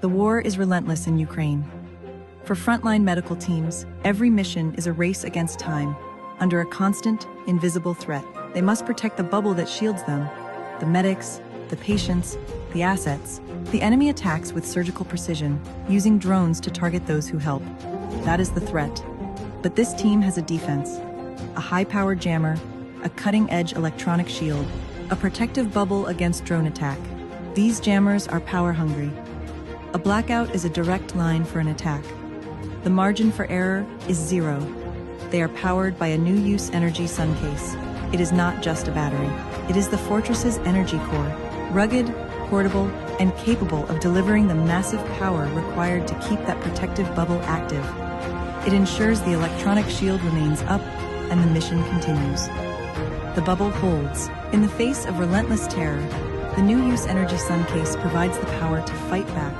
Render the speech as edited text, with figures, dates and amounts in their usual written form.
The war is relentless in Ukraine. For frontline medical teams, every mission is a race against time, under a constant, invisible threat. They must protect the bubble that shields them, the medics, the patients, the assets. The enemy attacks with surgical precision, using drones to target those who help. That is the threat. But this team has a defense: a high-powered jammer, a cutting-edge electronic shield, a protective bubble against drone attack. These jammers are power-hungry. A blackout is a direct line for an attack. The margin for error is zero. They are powered by a NUE Energy Suncase. It is not just a battery. It is the fortress's energy core, rugged, portable, and capable of delivering the massive power required to keep that protective bubble active. It ensures the electronic shield remains up and the mission continues. The bubble holds. In the face of relentless terror, the NUE Energy Suncase provides the power to fight back